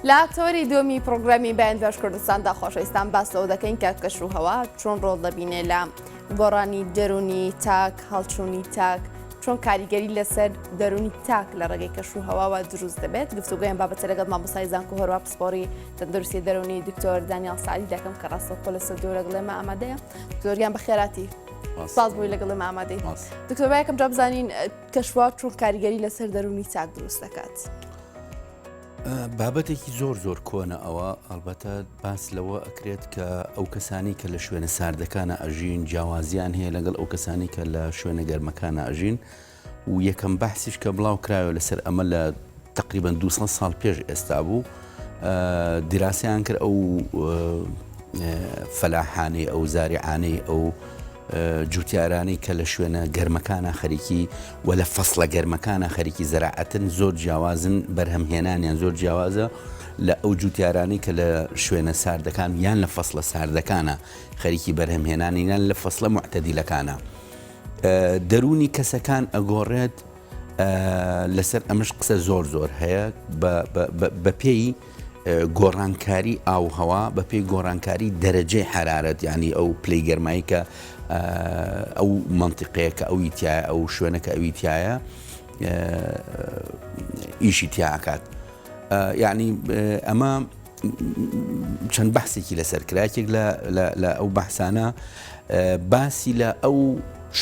لە ئاکتۆری دومی پرۆگرامی بەیانبێژ کوردستاندا خۆشەویستان باس لەوە دەکەین کە کەشوهەوا چۆن ڕۆڵ دەبینێ لە گۆڕانی دەرونی تاک هەڵچوونی تاک چۆن کاریگەری لەسەر دەرونی تاک لە ڕێگەی کەشوهەواوە دروست دەبێت گفتوگویان بابەتە لەگەڵ مامۆستای زانکۆ هەروە پسپۆڕی تەندروستی دەرونی دکتۆر دانیال سعیدی دەکەم کە ڕاستەوخۆ لەسەر دوو لەگەڵێمە ئامادەیە دکتۆریان بەخێراتی ساز بووی لەگەڵێمە ئامادەی دکتۆر با یەکەم جا بزانین کەشوها چۆن کاریگەری لەسەر دەرونی تاک دروست دەکات. بابەتێکی زۆر کۆنە ئەوە ئەلبەتە باس لەوە ئەکرێت کە ئەو کەسانی کە لە شوێنە ساردەکانە ئەژین جیاوازیان هەیە لەگەڵ ئەو کەسانی کە لە شوێنە گەرمەکانە ئەژین و یەکەم بەحسیش کە بڵاو کرایەوە لەسەر ئەمە لە تقریبا 200 ساڵ پێش ئێستا بوو دیراسەیان کرد ئەو فەلاحانەی ئەو زاریعانەی ئەو جوتیارانی کە لە شوێنە گەرمەکانە خەریکی و لە فەسڵە گەرمەکانە خەریکی زەراعەتن زۆر جیاوازن بەرهەمهێنانیان زۆر جیاوازە لە ئەو جوتیارانی کە لە شوێنە ساردەکان یان لە فەسڵە ساردەکانە خەریکی بەرهەمهێنانی یان لە فەسڵە معتەدیلەکانە دەرونی کەسەکان ئەگۆڕێت لەسەر ئەمەش قسە زۆر هەیە بە پێی گۆڕانکاری ئاوهەوا بە پێی گۆڕانکاری دەرەجەی حرارەت ینی ئەو پلەی گەرمایی کە ئەو منتیقەیە کە ئەوی تایە ئەو شوێنەکە ئەوی تایە ئیشی تیاکات یعنی ئەمە چەند بەحسێکی لەسەر کرایەکێک لە ئەو بەحسانە باسی لە ئەو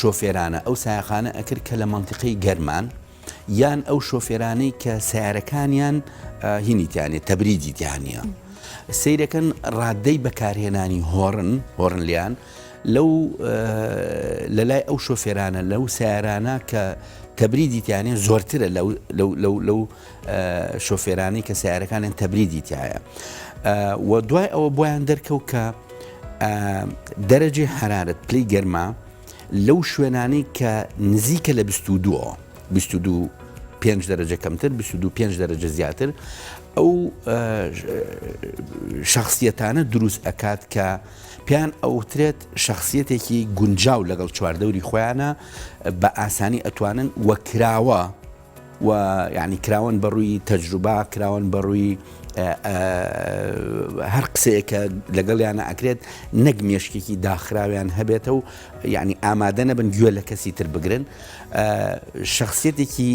شۆفێرانە ئەو سایقانە ئەکرد کە لە منتیقەی گەرمان یان ئەو شۆفێرانەی کە سیارەکانیان هینیتیانێ تەبریدی تیانە سیرەکەن ڕادەی بەکارهێنانی هۆڕن لیان لەو لەلای ئەو شۆفێرانە لەو سیارانە کە تەبریدی تیانێ زۆرترە لەو شۆفێرانی کە سیارەکانیان تەبریدی تایە و دوای ئەوە بۆیان دەرکەوت کە دەرەجەی حرارەت پلەی گەرما لەو شوێنانەی کە نزیکە لە 22 5 دەرەجە کەمتر 25 دەرەجە زیاتر ئەو شخصیەتانە دروست ئەکات کە پێیان ئەوترێت شخصیەتێکی گونجاو لەگەڵ چواردەوری خۆیانە بە ئاسانی ئەتوانن وە کراوە و یعنی کراون بەڕووی تەجروبا کراون بەڕووی هەر قسەیەکە لەگەڵیانە ئەکرێت نەک مێشکێکی داخراویان هەبێتە و یعنی ئامادە نەبن گوێ لە کەسی تر بگرن شخصیەتێکی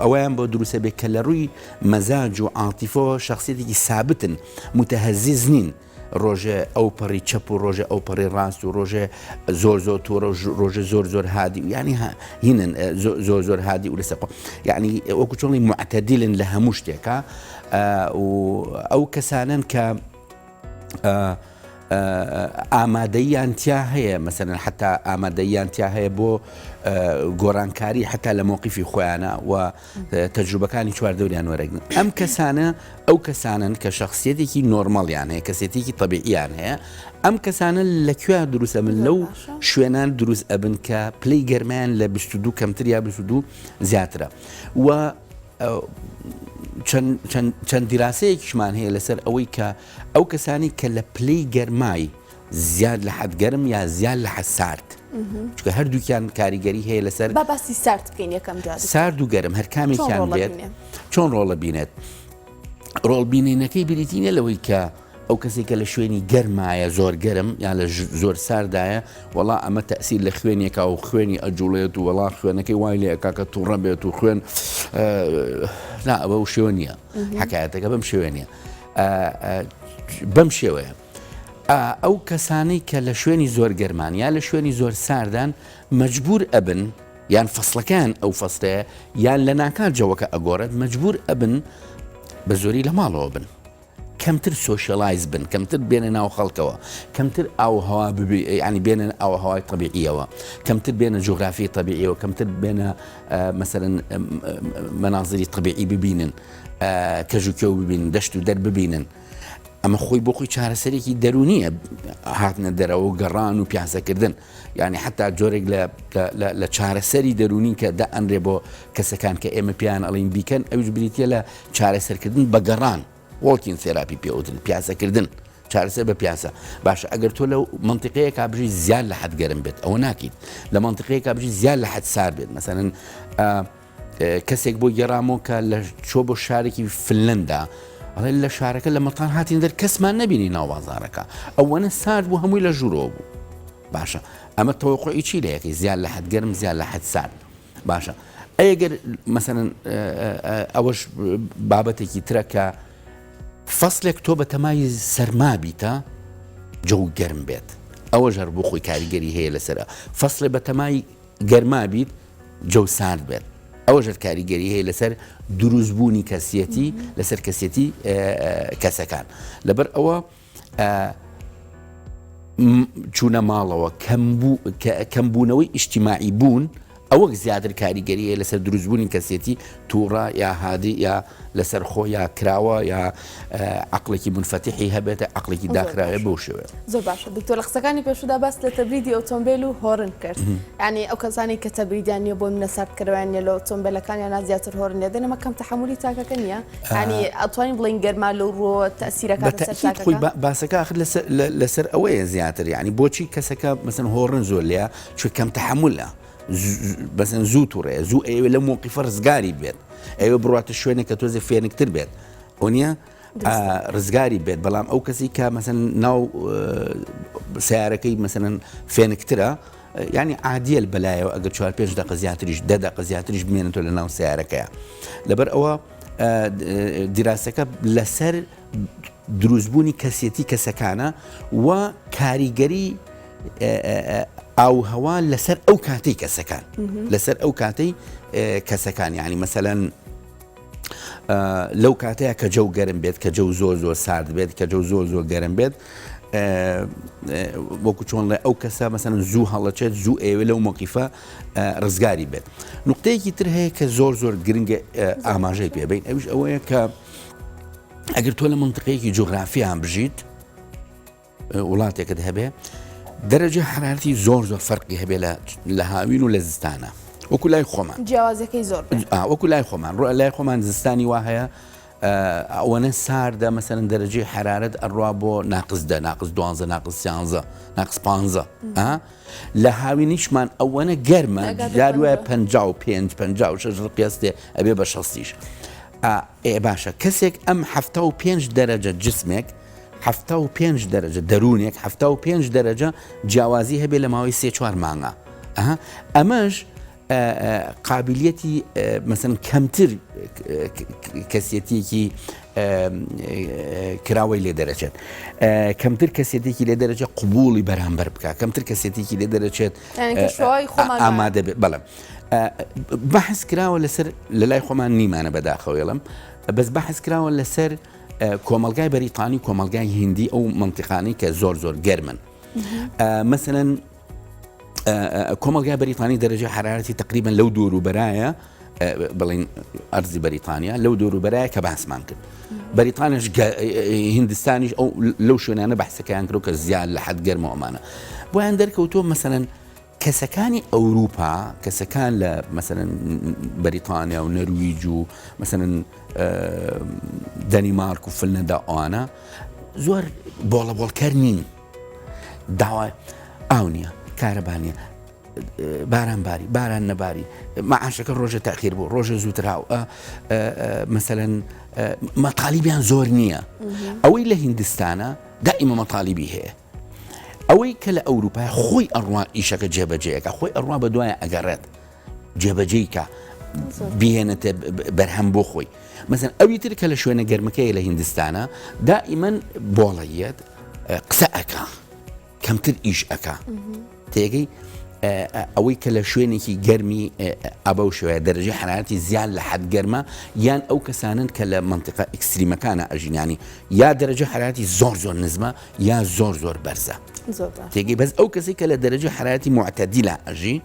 ئەویان بۆ دروستە بێت کە لە ڕووی مەزاج و عاتیفەوە شخصیەتێکی سابتن متەهەزیز نین ڕۆژێ ئەو پەڕی چەپ و ڕۆژێ ئەو پەڕی ڕاست و ڕۆژێ زۆر ڕۆژە زۆر هادی و ینی هینن زۆر هادی و لەسەر یعنی وەکو چۆڵی معتەدیلن لە هەموو شتێکە و ئەو کەسانن کە ئامادەیان تیا هەیە مەسەرەن حتا ئامادەیان تیا هەیە بۆ گۆڕانکاری حتا لە مووقیفی خۆیانە و تەجروبەکانی چواردەوریان وەرەگرن ئەم کەسانە ئەو کەسانن کە شخصیەتێکی نۆرمەڵیان هەیە کەسێتێکی طبیعیان هەیە ئەم کەسانە لەکوێ دروستە من لەو شوێنان دروست ئەبن کە پلەی گەرمایان لە 22 کەمتر یا 22 زیاترە و چەند دیراسەیەکیشمان هەیە لەسەر ئەوەی کە ئەو کەسانی کە لە پلەی گەرمای زیاد لە حەد گەرم یا زیاد لە حەد سارد چونکە هەردووکیان کاریگەری هەیە لەسەر باسی سارد بکەین یەکەم جار سارد و گەرم هەر کامێکیان بێت چۆن ڕۆڵە بینێت ڕۆڵبینینەکەی بریتینە لەوەی کە ئەو کەسێک کە لە شوێنی گەرمایە زۆر گەرم یان لە زۆر ساردایە وەڵا ئەمە تەسیر لە خوێنێکە و خوێنی ئەجوڵێت و وەڵا خوێنەکەی وای لێ ئەکا کە تووڕە بێت و خوێن نا ئەوە شێوە نییە حکایەتەکە بەم شێوێ نییە بەم شێوەیە ئەو کەسانەی کە لە شوێنی زۆر گەرمان یا لە شوێنی زۆر ساردان مەجبور ئەبن یان فەسڵەکان ئەو فەستەیە یان لە ناکات جەوەکە ئەگۆڕێت مەجبور ئەبن بە زۆری لە ماڵەوە بن کەمتر سۆشیەلایز بن کەمتر بێنە ناو خەڵکەوە کەمتر ئاوهەوا ینی بێنن ئاوهەوای طبیعیەوە کەمتر بێنە جوغرافی طبیعیەوە کەمتر بێنە مەسەرەن مەناظری طبیعی ببینن کەژوکێو ببینن دەشت و دەر ببینن ئەمە خۆی بۆ خۆی چارەسەرێکی دەرونیە هاتنە دەرەوە گەڕان و پیاسەکردن یعنی حتا جۆرێک لە چارەسەری دەرونی کە دە ئەنرێ بۆ کەسەکان کە ئێمە پیان ئەڵین بیکەن ئەوش بریتە لە چارەسەرکردن بە گەڕان وڵکین سێراپی پێوتن پیاسەکردن چارەسەر بە پیاسە باشە ئەگەر تۆ لەو منتیقەیە کابژی زیاد لە حەد گەرم بێت ئەوە ناکەیت لە منتیقەیە کابژی زیاد لە حەد سار بێت مەسەرەن کەسێک بۆ گەڕامەوە کە لە چۆ بۆ شارێکی فنلەندا ئەڵێ لە شارەکە لە مەتان هاتین دەر کەسمان نەبینی ناو بازارەکە ئەوەنە سارد بوو هەمووی لە ژوورۆ بوو باشە ئەمە تەوەقعی چی لە یەکەی زیان لە حەد گەرم زیان لە حەد سارد باشە ئەگەر مەسەرەن ئەوەش بابەتێکی ترە کە فەسلێک تۆ بە تەمای سەرما بیتە جەو گەرم بێت ئەوە ژەر بۆ خۆی کاریگەری هەیە لەسەرە فەسلێ بە تەمای گەرما بیت جەو سارد بێت ئەوە ژەر کاریگەری هەیە لەسەر دروستبوونی کەسیەتی لەسەر کەسیەتی کەسەکان لەبەر ئەوە چوونە ماڵەوە کەمبوونەوەی ئیجتیماعی بوون ئەوەک زیاتر کاریگەریە لەسەر دروستبوونی کەسیەتی تووڕە یا هادی یا لەسەر خۆ یا کراوە یا عقلێکی منفتحی هەبێتە عقلێکی داخراوێ بەو شێوێ زۆر باشە دکتۆر لە قسەکانی پێشودا باس لە تەبریدی ئۆتۆمبیل و هۆڕن کرد یعنی ئەو کەسانی کە تەبریدیان نیە بۆ منە ساردکردویان لە ئۆتۆمبیلەکانیان زیاتر هۆڕن لێ دەنەمە کەم تەحملی تاکەکە نییە ینی ئەتوانین بڵین گەرما لەو ڕۆ تەسیرەکە خۆی باسەکە آخر لەسەر ئەوەیە زیاتر یعنی بۆچی کەسەکە مەسەن هۆڕن زۆر لێە چون کەم تەحملە بەسەن زوو تووڕێ زوو ئێوە لە مووقیفە ڕزگاری بێت ئێوە بڕاتە شوێنە کە تۆزە فێنکتر بێت ئۆنیە ڕزگاری بێت بەڵام ئەو کەسی کە مەسەن ناو سیارەکەی مەسەن فێنکترە ینی عادیل بەلایەوە ئەگەر 4-5 دقە زیاتریش 10 دقە زیاتریش بمێنێتەوە لە ناو سیارەکەیە لەبەر ئەوە دیراسەکە لەسەر دروستبوونی کەسیەتی کەسەکانە و کاریگەری ئاو هەوا لەسەر ئەو کاتەی کەسەکان لەسەر ئەو کاتەی کەسەکان یعنی مەسەلەن لەو کاتەیە کە جەو گەرم بێت کە جەو زۆر زۆر سارد بێت کە جەو زۆر زۆر گەرم بێت وەکو چۆن لە ئەو کەسە مەسەن زوو هەڵەچێت زوو ئێوە لەو مووقیفە ڕزگاری بێت نقطەیەکی تر هەیە کە زۆر زۆر گرنگە ئاماژەی پێبین ئەوش ئەوەیە کە ئەگەر تۆ لە منطقەیەکی جوغرافیان بژیت وڵاتێکت هەبێ دەرەجە حرارەتی زۆر زۆر فەرقی هەبێ لە هاوین و لە زستانە وەکو لای خۆمان جیاوازەکەی زۆر وەکو لای خۆمان ڕۆ لای خۆمان زستانی وا هەیە ئەوەنە ساردە مەسەرەن دەرەجەی حرارەت ئەڕوا بۆ ناقص 10 ناقص 12 ناقص 13 ناقص 15 لە هاوینیشمان ئەوەنە گەرمە جاروایە 55 56 ڕقیاستێ ئەبێ بە 60 باشە کەسێک ئەم 75 دەرەجە جسمێک 75 دەرەجە دەرونێک 75 دەرەجە جیاوازی هەبێ لە ماوەی 3-4 مانگە ئەمەش قابلیەتی مەسەن کەمتر کەسیەتێکی کراوەی لێ دەرەچێت کەمتر کەسێتێکی لێ دەرەجە قبوڵی بەرامبەر بکە کەمتر کەسێتێکی لێ دەرەچێت ئامادە بێت بەڵێ بەحث کراوە لەسەر لە لای خۆمان نیمانە بەداخەوێڵم بەس بەحث کراوە لەسەر کۆمەلگای بەریتانی کۆمەلگای هندی ئەو منطقانی کە زۆر زۆر گەرمن مەسەلەن کۆمەلگای بەریتانی دەرەجە حرارەتی تقریبا لەو دوور و بەرایە بڵین ئەرزی بەریتانیا لەو دوور و بەرایە کە باسمان کرد بەریتانیش هندستانیش ئەو لەو شوێنانە بەحسەکەیان کرد کە زیاد لە حەد گەرمە ئەمانە بۆیان دەرکەوتۆ مەسەلەن کەسەکانی ئەوروپا کەسەکان لە مەسەلەن بەریتانیا و نەرویج و مەسەلەن دەنیمارک و فلنەدا ئەوانە زۆر بۆڵەبۆڵکەر نین داوای ئاو نییە کارەبانیە باران باری باران نەباری مەعاشەکە ڕۆژە تاخیر بوو ڕۆژە زووتراو مەسەلەن مەطالیبیان زۆر نییە ئەوەی لە هیندستانە دائیمە مەطالیبی هەیە ئەوەی کە لە ئەوروپای خۆی ئەڕوا ئیشەکە جێبەجێیەکە خۆی ئەڕوا بە دوایە ئەگەڕێت جێبەجێیکە بهێنێتە بەرهەم بۆ خۆی مەسەن ئەوی تر کە لە شوێنە گەرمەکەی لە هیندستانە دائیمەن بۆڵەیەت قسە ئەکا کەمتر ئیش ئەکا تێگەی ئەوەی کە لە شوێنێکی گەرمی ئەبە و شوێ دەرەجەی حرارەتی زیاد لە حەد گەرمە یان ئەو کەسانن کە لە منطقە ئەکستریمەکانە ئەژینانی یا دەرەجە حرارەتی زۆر زۆر نزمە یا زۆر زۆر بەرزە تێگەی بەس ئەو کەسی کە لە دەرەجە حرارەتی معتەدیلە ئەژی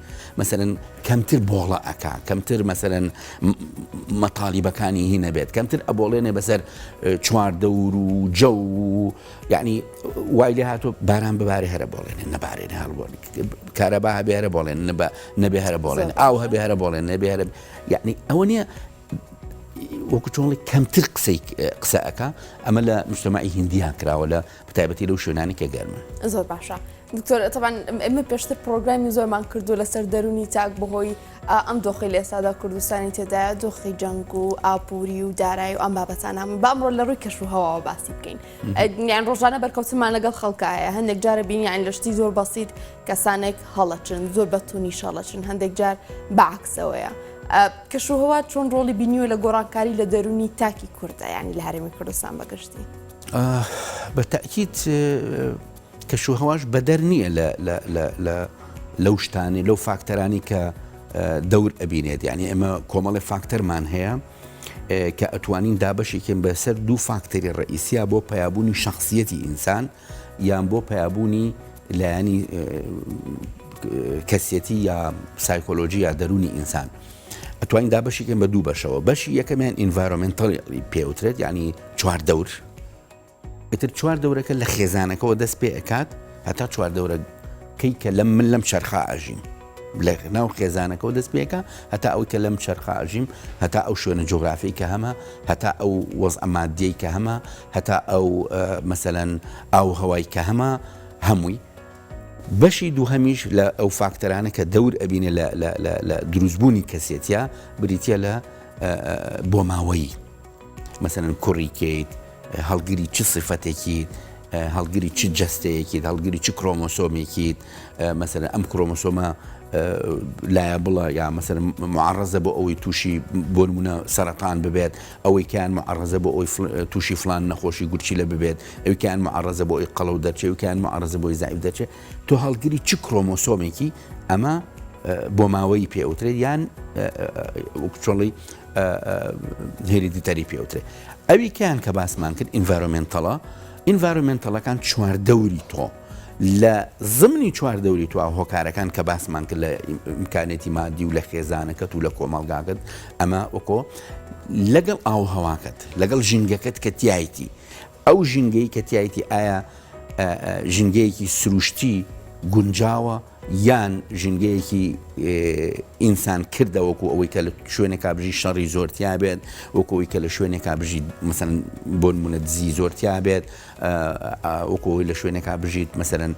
مەسەلەن کەمتر بۆڵە ئەکا کەمتر مەسەلەن مەطالیبەکانی هی نەبێت کەمتر ئەبۆڵێنێ بەسەر چوار دەور و جە و یعنی وای لێ هاتۆ باران ببارێ هەرە بۆڵێنێ نەبارێنێ هەڵبۆڵی کارەبا هەبێ هەرە بۆڵێن نەبێ هەرە بۆڵێن ئاو هەبێ هەرە بۆڵێن نەبێ هەرە یعنی ئەوە نییە وەکو چۆنڵی کەمتر قسە ئەکا ئەمە لە مجتەماعی هیندیان کراوە لە بەتایبەتی لەو شوێنانی کە گەرمە زۆر باشە دکتۆر تەبان ئێمە پێشتر پرۆگرامی زۆرمان کردو لەسەر دەرونی تاک بەهۆی ئەم دۆخی لە ئێستادا کوردستانی تێدایە دۆخی جەنگ و ئاپووری و دارایی و ئەم بابەتان هەموو با ئەمڕۆ لە ڕووی کەشوهەواوە باسی بکەین یان ڕۆژانە بەرکەوتمان لەگەڵ خەڵکایە هەندێک جارە بینیان لە شتی زۆر بەسیط کەسانێک هەڵەچن زۆر بەتونی شەڵەچن هەندێک جار بەعکسەوەیە کەشوهەوا چۆن ڕۆڵی بینیوە لە گۆڕانکاری لە دەرونی تاکی کوردە یانی لە هەرێمی کوردستان بەگشتی بەتەکیید کەشوهەواش بەدەر نییە لەو شتانی لەو فاکتەرانی کە دەور ئەبینێت یعنی ئێمە کۆمەڵی فاکتەرمان هەیە کە ئەتوانین دابەشێکم بەسەر دوو فاکتەری ڕئیسیا بۆ پەیابوونی شخصیەتی ئینسان یان بۆ پەیابوونی لایەنی کەسیەتی یا سایکۆلۆژی یا دەرونی ئینسان ئەتوانین دابەشێکم بە دوو بەشەوە بەشی یەکەمیان ئینڤایرۆمنتەڵی پێوترێت یعنی چوار دەور ئیتر چوار دەورەکە لە خێزانەکەەوە دەست پێ ئەکات هەتا چوار دەورەکەی کە من لەم چەرخە ئاژیم لە ناو خێزانەکەەوە دەست پێەکە هەتا ئەوی کە لەم چەرخە ئاژیم هەتا ئەو شوێنە جۆگرافی کە هەمە هەتا ئەو وەزع مادیەی کە هەمە هەتا ئەو مەسەلەن ئاو هەوای کە هەمە هەمووی بەشی دووهەمیش لە ئەو فاکتەرانە کە دەور ئەبینێ لە دروستبوونی کەسێتە بریتە لە بۆ ماوەی مەسەلەن کوڕیکەیت هەڵگیری چ سفەتێکیت هەڵگیری چ جەستەیەکیت هەڵگیری چ کرۆمۆسۆمێکیت مەسەلەن ئەم کرۆمۆسۆمە لایە بڵە یا مەسەلەن معڕەزە بۆ ئەوەی تووشی بۆ نمونە سەرەتان ببێت ئەوەی کیان معڕەزە بۆ ئەوی تووشی فلان نەخۆشی گورچی لە ببێت ئەوی کیان معڕەزە بۆ ئەوی قەڵەو دەرچێت ئەوی کیان معڕەزە بۆی زایف دەرچێت تۆ هەڵگیری چ کرۆمۆسۆمێکی ئەمە بۆ ماوەی پێوترێت یان چۆڵی هێریدیتەری پێوترێت ئەوی کیان کە باسمان کرد ئینڤایرۆمنتەڵەکان چوار دەوری تۆ لە زمنی چوار دەوری تو هۆکارەکان کە باسمان کرد لە ئیمکانێتی مادی و لە خێزانەکەت و لە کۆمەڵگاکەت ئەمە وەکۆ لەگەڵ ئاو هەواکەت لەگەڵ ژینگەکەت کە تایەتی ئەو ژینگەی کە تایەتی ئایا ژینگەیەکی سروشتی گونجاوە یان ژینگەیەکی ئینسان کردە وەکو ئەوەی کە لە شوێنێکا بژی شەڕی زۆرتیا بێت وەکەوەی کە لە شوێنێکا بژیت مەسەلەن بۆ نمونە دزی زۆرتیا بێت وەکەوەی لە شوێنێکا بژیت مەسەلەن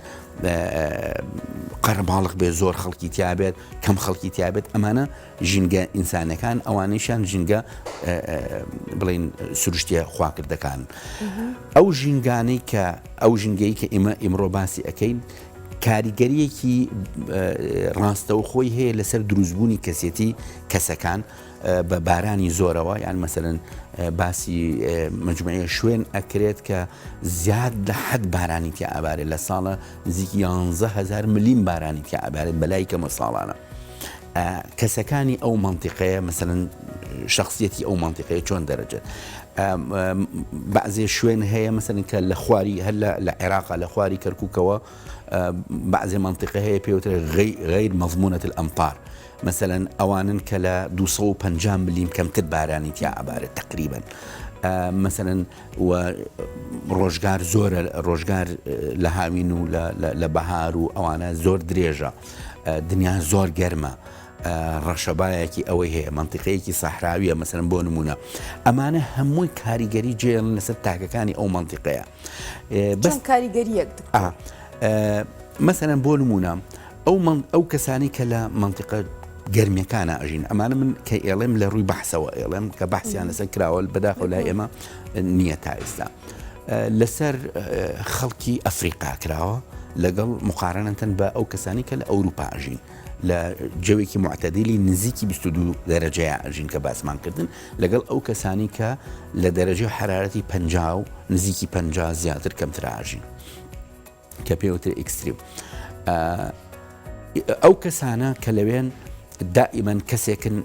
قەرەباڵغ بێت زۆر خەڵکی تیا بێت کەم خەڵکی تیا بێت ئەمانە ژینگە ئینسانەکان ئەوانەیشان ژینگە بڵین سروشتیە خواکردەکان ئەو ژینگانەی کە ئەو ژینگەی کە ئێمە ئیمڕۆ باسی ئەەکەین کاریگەریەکی ڕاستەوخۆی هەیە لەسەر دروستبوونی کەسێتی کەسەکان بە بارانی زۆرەوە یان مەسەلەن باسی مجموعەیە شوێن ئەکرێت کە زیاد لە حەد بارانی تیا ئابارێت لە ساڵە نزیکی 11,000 ملیم بارانی تیا ئابارێت بەلای کەمە ساڵانە کەسەکانی ئەو مەنتیقەیە مەسەلەن شخصیەتی ئەو مەنتیقەیە چۆن دەرەجێت بەعزێ شوێن هەیە مەسەلەن کە لە خواری هەر لە عێراقا لە خواری کەرکووکەوە بعضی منطقه هەیە پێوترە غیر مەضمونەت الأمطار مثلا ئەوانن کە لە 250 ملیم کەمتر بارانی تیا ئابارێت تقریبا مثلا ڕۆژگار زۆرە ڕۆژگار لە هاوین و لە بەهار و ئەوانە زۆر درێژە دنیا زۆر گەرمە ڕەشەبایەکی ئەوەی هەیە منطقەیەکی سەحراویە مەسەلەن بۆ نمونە ئەمانە هەمووی کاریگەری جێڵن لەسەر تاکەکانی ئەو منطقەیە چەند کاریگەریەک مەسەلەن بۆ نمونە ئەو کەسانی کە لە منطقە گەرمیەکانە ئەژین ئەمانە من کە ئێڵێم لە ڕووی بەحسەوە ئێڵێم کە بەحسیان لەسەر کراوە بەداخەوە لای ئێمە نییە تا ئێستا لەسەر خەڵکی ئەفریقا کراوە لەگەڵ مقارنەتەن بە ئەو کەسانی کە لە ئەوروپا ئەژین لە جەوێکی معتەدیلی نزیکی 22 دەرەجەیە ئەژین کە باسمان کردن لەگەڵ ئەو کەسانی کە لە دەرەجەی حرارەتی 50 و نزیکی 50 زیاتر کەمتر ئاژین کە پێوتر ئیکستریم ئەو کەسانە کە لەوێن دائیمەن کەسێکن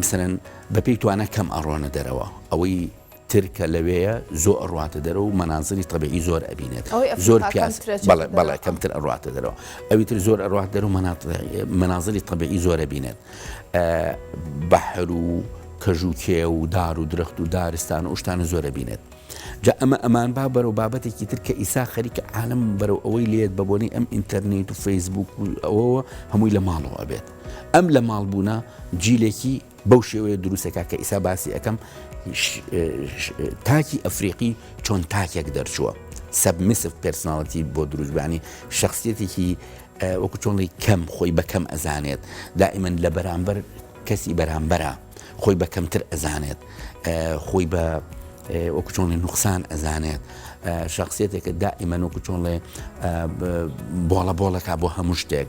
مثلەن بەپێی توانە کەم ئەڕۆنە دەرەوە ئەوەی ترکە لەوەیە زۆر ئەڕواتە دەرەوە و مەنازڵی طبیعی زۆر ئەبینێت زۆر پیاس بەڵێ کەمتر ئەڕواتە دەرەوە ئەوی تر زۆر ئەڕوات دەرەوە مەنازڵی طبیعی زۆر ئەبینێت بەحر و کەژوکێ و دار و درەخت و دارستان و شتانە زۆر ئەبینێت جا ئەمان با بەرەو بابەتێکی تر کە ئیسا خەریکە عالم بەرەو ئەوەی لێت بەبوونی ئەم ئینتەرنێت و فەیسبوک و ئەوەوە هەمووی لە ماڵەوە ئەبێت ئەم لە ماڵبوونە جیلێکی بەو شێوەیە دروستەکە کە ئیسا باسی ئەەکەم تاکی ئەفریقی چۆن تاکێک دەرچووە سبمیسف پرسناڵەتی بۆ دروستبانی شخصیەتێکی وەکو چۆنڵی کەم خۆی بەکەم ئەزانێت دائیمەن لە بەرامبەر کەسی بەرامبەرە خۆی بە کەمتر ئەزانێت خۆی بە وەکو چۆنڵی نوقسان ئەزانێت شخصیەتێکە دائیمەن وەکو چۆنڵێ بۆڵەکە بۆ هەموو شتێک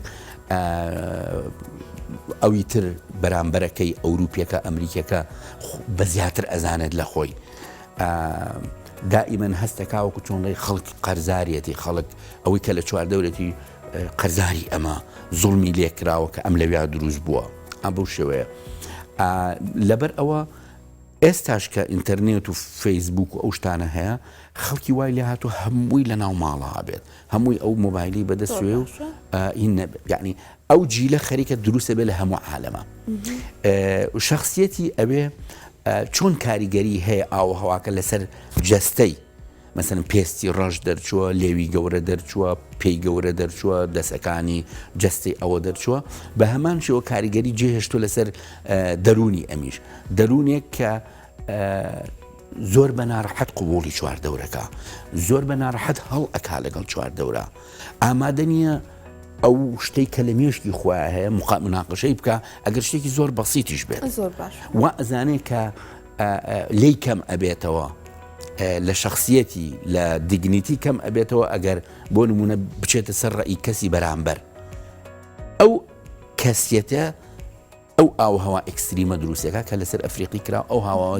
ئەوی تر بەرامبەرەکەی ئەوروپیەکە ئەمریکەکە بە زیاتر ئەزانێت لە خۆی دائیمەن هەستەکە وەکو چۆنڵی خەڵک قەرزاریەتی خەڵک ئەوەی کە لە چواردەورەتی قەرزاری ئەمە زوڵمی لێکراوە کە ئەم لەویا دروست بووە بەو شێوەیە لەبەر ئەوە ئێستاش کە ئینتەرنێت و فەیسبوک و ئەو شتانە هەیە خەڵکی وای لێ هاتووە هەمووی لە ناو ماڵەها بێت هەمووی ئەو مۆبایلی بەدەستوێ و یعنی ئەو جیلە خەریکە دروستە بێت لە هەموو عالەمە شخصیەتی ئەوێ چۆن کاریگەری هەیە ئاوهەواکە لەسەر جەستەی مەسەن پێستی ڕەش دەرچووە لێوی گەورە دەرچووە پێی گەورە دەرچووە دەسەکانی جەستی ئەوە دەرچووە بە هەمان شێوە کاریگەری جێهێشتووە لەسەر دەرونی ئەمیش دەرونێک کە زۆر بە ناڕەحەت قوبوڵی چواردەورەکە زۆر بە ناڕەحەت هەڵ ئەکا لەگەڵ چواردەورە ئامادە نییە ئەو شتەی کە لە مێشکی خۆیان هەیە مناقەشەی بکە ئەگەر شتێکی زۆر بەسیتیش بێت وا ئەزانێت کە لێی کەم ئەبێتەوە لە شخصیەتی لە دیگنیتی کەم ئەبێتەوە ئەگەر بۆ نمونە بچێتە سەر ڕێی کەسی بەرامبەر ئەو کەسیەتە ئەو ئاوهەوا ئەکستریمە دروستەکە کە لەسەر ئەفریقی کرا ئەو هاوەوە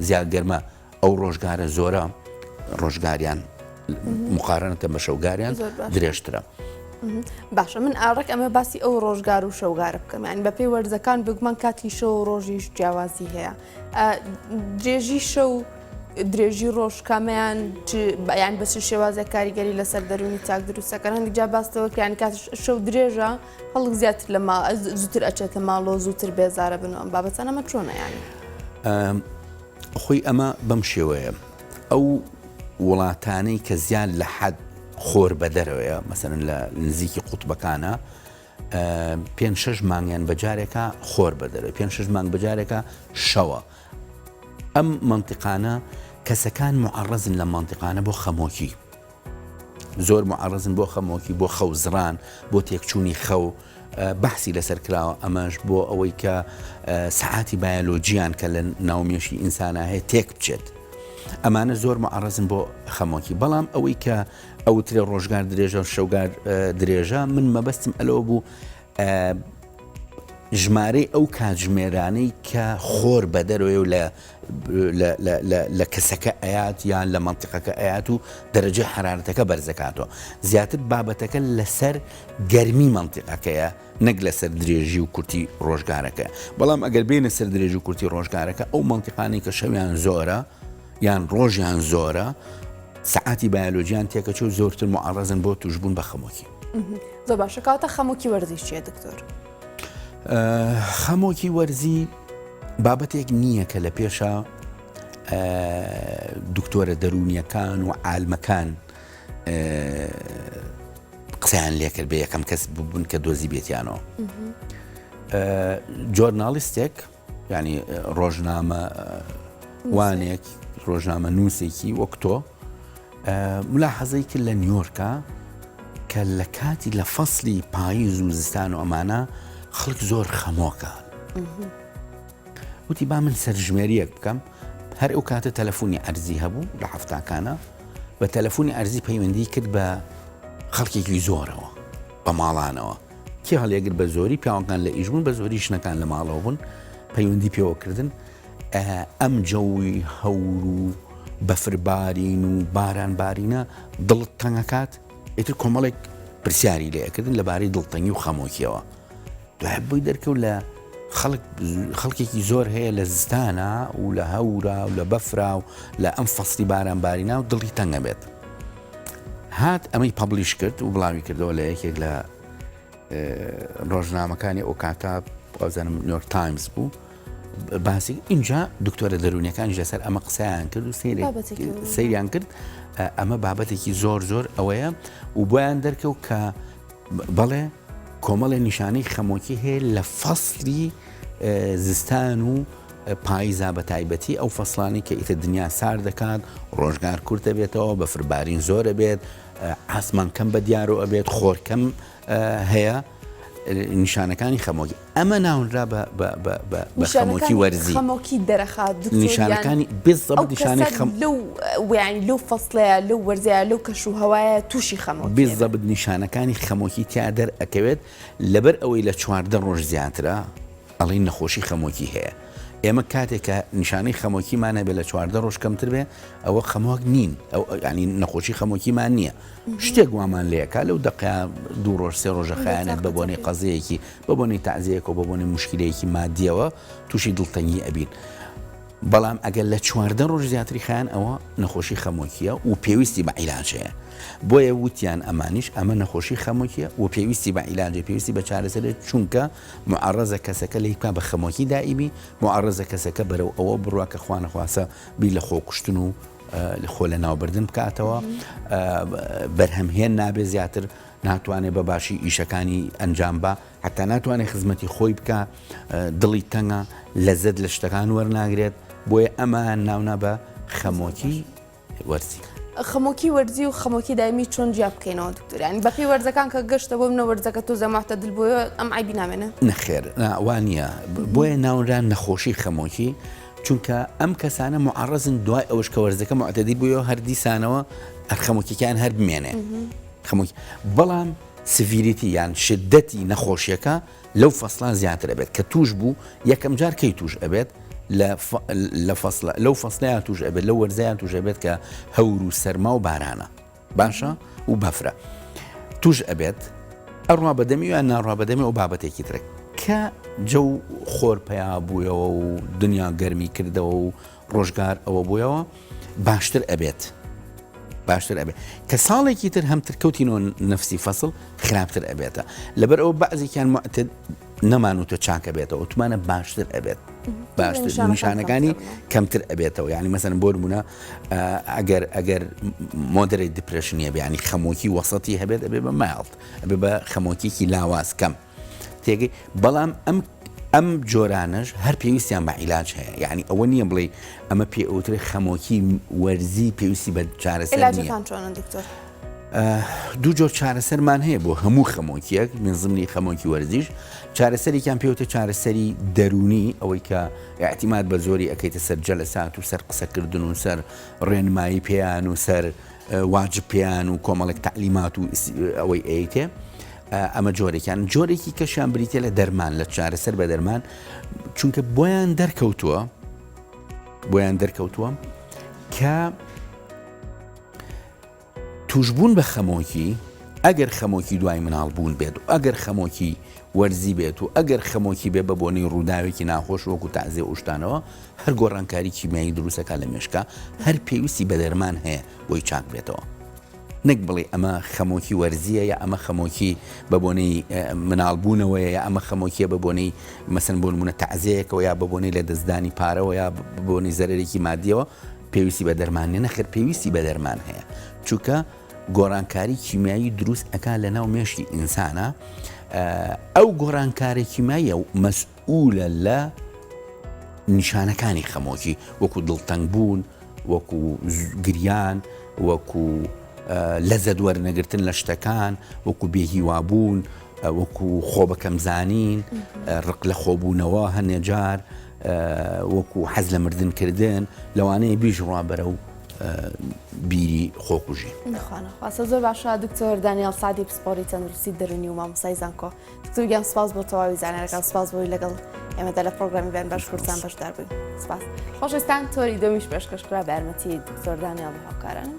زیاگەرمە ئەو ڕۆژگارە زۆرە ڕۆژگاریان مقارنەتە بە شەوگاریان درێژترە باشە من ئاڕێک ئەمە باسی ئەو ڕۆژگار و شەوگارە بکەم یان بە پێی وەرزەکان بگومان کاتی شەو و ڕۆژیش جیاوازی هەیە درێژی شەو درێژی ڕۆژ کامیان یان بەس شێوازە کاریگەری لەسەر دەرونی چاک دروستەکەن هەندێک جا باستەوە کە یان کات شەو درێژە هەڵک زیاتر لە زووتر ئەچێتە ماڵەوە زووتر بێزارە بنەوە بابەتان ئەمە چۆنە یانی خۆی ئەمە بەم شێوەیە ئەو وڵاتانەی کە زیان لە حەد خۆر بە دەرەوەیە مەسەرن لە نزیکی قوتبەکانە 5-6 مانگیان بەجارێکە خۆر بە دەرەوە 5-6 مانگ بەجارێکە شەوە ئەم منتیقانە کەسەکان معڕەزن لە منتیقانە بۆ خەمۆکی زۆر معڕەزن بۆ خەمۆکی بۆ خەوزڕان بۆ تێکچوونی خەو بەحسی لەسەر کراوە ئەمەش بۆ ئەوەی کە سەعاتی بایۆلۆجیان کە لە ناومێشی ئینسانە هەیە تێک بچێت ئەمانە زۆر معڕەزن بۆ خەمۆکی بەڵام ئەوەی کە ئەوترێ ڕۆژگار درێژە شەوگار درێژە من مەبەستم ئەلەوە بوو ژمارەی ئەو کاتژمێرانەی کە خۆر بە دەرەوەی و لە کەسەکە ئەیات یان لە منتیقەکە ئەیات و دەرەجە حرارەتەکە بەرزەکاتەوە زیاتر بابەتەکە لەسەر گەرمی منتیقەکەیە نەک لەسەر درێژی و کورتی ڕۆژگارەکە بەڵام ئەگەر بینە سەر درێژی و کورتی ڕۆژگارەکە ئەو منتیقانەی کە شەویان زۆرە یان ڕۆژیان زۆرە سەعاتی بایۆلۆجیان تێکەچێ و زۆرتر معڕەزن بۆ توشبوون بە خەمۆکی زۆر باشە کاتە خەمۆکی وەرزی چیە دکتۆر؟ خەمۆکی وەرزی بابەتێک نییە کە لە پێشە دکتۆرە دەرونیەکان و عالمەکان قسەیان لێکرد بە یەکەم کەس ببوون کە دۆزی بێتیانەوە جۆرناڵیستێک ینی ڕۆژنامە وانێک ڕۆژنامە نووسێکی وەک تۆ ملاحەزەی کرد لە نیویۆرکە کە لە کاتی لە فەسلی پاییز و زستان و ئەمانە خەڵک زۆر خەمۆکە وتی با من سەرژمێریەک بکەم هەر ئەو کاتە تەلەفۆنی ئەرزی هەبوو لە حەفتاکانە بە تەلەفۆنی ئەرزی پەیوەندی کرد بە خەڵکێکی زۆرەوە بە ماڵانەوە کێ هەڵێگر بە زۆری پیاوەکان لە ئیش بوون بە زۆری شنەکان لە ماڵەوە بوون پەیوەندی پێوەکردن ئەم جەوی هەور و بەفربارین و باران بارینە دڵت تەنگەکات ئیتر کۆمەڵێک پرسیاری لێکردن لەبارەی دڵتەنگی و خەمۆکیەوە دوای بۆی دەرکەوت لە خەڵکێکی زۆر هەیە لە زستانە و لە هەورە و لە بەفرا و لە ئەم فەسلی باران بارینە و دڵی تەنگە بێت هات ئەمەی پەبلیش کرد و بڵاوی کردەوە لە یەکێک لە ڕۆژنامەکانی ئەو کاتە ئەوزانم نیویۆرک تایمز بوو باسی اینجا دکتۆرە دەرونیەکانی لەسەر ئەمە قسەیان کرد و سەیریان کرد ئەمە بابەتێکی زۆر زۆر ئەوەیە و بۆیان دەرکەوت کە بەڵێ کۆمەڵی نیشانەی خەمۆکی هەیە لە فەسلی زستان و پاییزا بە تایبەتی ئەو فەسڵانی کە ئیتر دنیا سار دەکات ڕۆژگار کورت دەبێتەوە بەفربارین زۆرە بێت ئاسمان کەم بە دیارۆ ئەبێت خۆرکەم هەیە نیشانەکانی خەمۆکی ئەمە ناونرا بە خەمۆکی وەرزی خەمۆکی دەرەخات نیشانەکانی بێزەبت نیشانی لەو فەسڵەیە لەو وەرزەیە لەو کەش و هەوایە تووشی خەمۆکی بێزەبت نیشانەکانی خەمۆکی تیا دەرئەکەوێت لەبەر ئەوەی لە 14 ڕۆژ زیاترە ئەڵی نەخۆشی خەمۆکی هەیە ئێمە کاتێک کە نیشانەی خەمۆکیمان هەبێت لە 14 ڕۆژ کەمتر بێ ئەوە خەمۆک نین ئەو ینی نەخۆشی خەمۆکیمان نییە شتێک وامان لەیەکە لەو دقیا 2 ڕۆژ 3 ڕۆژە خیانەت بە بۆنەی قەزەیەکی بە بۆنەی تەعزیەک و بە بۆنەی موشکیلەیەکی مادیەوە تووشی دڵتەنگی ئەبین بەڵام ئەگەر لە 14 ڕۆژ زیاتری خیان ئەوە نەخۆشی خەمۆکیە و پێویستی بە عیلاجەیە بۆیە وتیان ئەمانیش ئەمە نەخۆشی خەمۆکیە و پێویستی بە عیلاجە پێویستی بە چارەسەرێت چونکە معڕەزە کەسەکە لەیکا بە خەمۆکی دائیمی معڕەزە کەسەکە بەرەو ئەوە بڕوا کە خوا نەخواسە بی لە خۆکوشتن و خۆ لە ناوبردن بکاتەوە بەرهەمهێن نابێ زیاتر ناتوانێت بە باشی ئیشەکانی ئەنجام بە حتا ناتوانێت خزمەتی خۆی بکە دڵی تەنگە لەزەت لە شتەکان وەرناگرێت بۆیە ئەمان ناونا بە خەمۆکی وەرزی خەمۆکی وەرزی و خەمۆکی دایمی چۆن جیا بکەینەوە دکتۆریانی بەپی وەرزەکان کە گەشتە بۆ منە وەرزەکە تۆ زەماتە دل بۆیە ئەم عیبی نامێنە نەخێر وانە بۆیە ناونران نەخۆشی خەمۆکی چونکە ئەم کەسانە معڕەزن دوای ئەوش کە وەرزەکە معتەدی بوویەوە هەر دیسانەوە هەر خەمۆکیەکان هەر بمێنێ خەمۆکی بەڵام سڤیریتی یان شدەتی نەخۆشیەکە لەو فەسڵان زیاتر ئەبێت کە توش بوو یەکەم جار کەی توش ئەبێت لەو فەسڵیان توش ئەبێت لەو وەرزەیان توش ئەبێت کە هەور و سەرما و بارانە باشە و بەفرە توش ئەبێت ئەڕوا بەدەمی و یان ناڕوا بەدەمی و بابەتێکی ترە کە جەو خۆر پیا بوویەوە و دنیا گەرمی کردەوە و ڕۆژگار ئەوە بوویەوە باشتر ئەبێت کە ساڵێکی تر هەمتر کەوتینەوە نفسی فەسڵ خراپتر ئەبێتە لەبەر ئەوە بەعزێکیان معتەد نەمانوتە چاکە بێتەوە وتمانە باشتر ئەبێت باشتر نیشانەکانی کەمتر ئەبێتەوە یعنی مەسەن بۆ نمونە ئەگەر مۆدەرەی دیپرێشنیە ینی خەمۆکی وەسەتی هەبێت ئەبێ بە مایڵد ئەبێ بە خەمۆکیێکی لاواز کەم تێگەی بەڵام ئەم جۆرانش هەر پێویستیان بە عیلاج هەیە یعنی ئەوە نییە بڵێ ئەمە پێ ئەوترێ خەمۆکی وەرزی پێویستی بە چارەسەر دوو جۆر چارەسەرمان هەیە بۆ هەموو خەمۆکیەک من زمنی خەمۆکی وەرزیش چارەسەرێکیان پێوتە چارەسەری دەرونی ئەوەی کە احتیمات بە زۆری ئەەکەیتە سەر جەلەسات و سەر قسەکردن و سەر ڕێنمایی پێیان و سەر واجب پێیان و کۆمەڵێک تعلیمات و ئەوەی ئەیتێ ئەمە جۆرێکی کەشیان بریتە لە دەرمان لە چارەسەر بە دەرمان چونکە بۆیان دەرکەوتووە کە توشبوون بە خەمۆکی ئەگەر خەمۆکی دوای مناڵبوون بێت و ئەگەر خەمۆکی وەرزی بێت و ئەگەر خەمۆکی بێ بە بۆنەی ڕووداوێکی ناخۆش وەکو تازیە ئوشتانەوە هەر گۆڕانکاری کیمیایی دروستەکە لە مێشکە هەر پێویستی بە دەرمان هەیە بۆی چاک بێتەوە نەک بڵێ ئەمە خەمۆکی وەرزیە یا ئەمە خەمۆکی بە بۆنەی مناڵبوونەوەیە یا ئەمە خەمۆکیە بە بۆنەی مەسەن بۆ نمونە تەعزیەکەوە یا بە بۆنەی لە دەستدانی پارەوە یا بۆنەی زەرێکی مادیەوە پێویستی بە دەرمانێ نەخێر پێویستی بە دەرمان هەیە چونکە گۆڕانکاری کیمیایی دروست ئەکا لە ناو مێشتی ئینسانە ئەو گۆڕانکاری کیمیاییە و مەسئولە لە نیشانەکانی خەمۆکی وەکو دڵتەنگ بوون وەکو گریان وەکو لەزەت وەرنەگرتن لە شتەکان وەکو بێهیوابوون وەکو خۆ بەکەمزانین ڕق لە خۆبوونەوە هەنێ جار وەکو حەز لە مردنکردن لەوانەیە بیش ڕابەرە و بیری خۆکوژی واسە زۆر باشە دکتۆر دانیێل سعدی پسپۆڕی تەندروستی دەرونی و مامۆستای زانکۆ دکتۆر سپاس بۆ تەواوی زانیارەکان سپاس بۆی لەگەڵ ئێمەدا لە پرۆگرامی بەیان باش کوردستان بەشدار بووین سپاس خۆشەویستان تۆری دۆمیش پێشکەشکرا بە یارمەتی دکتۆر دانیێل هاوکارانم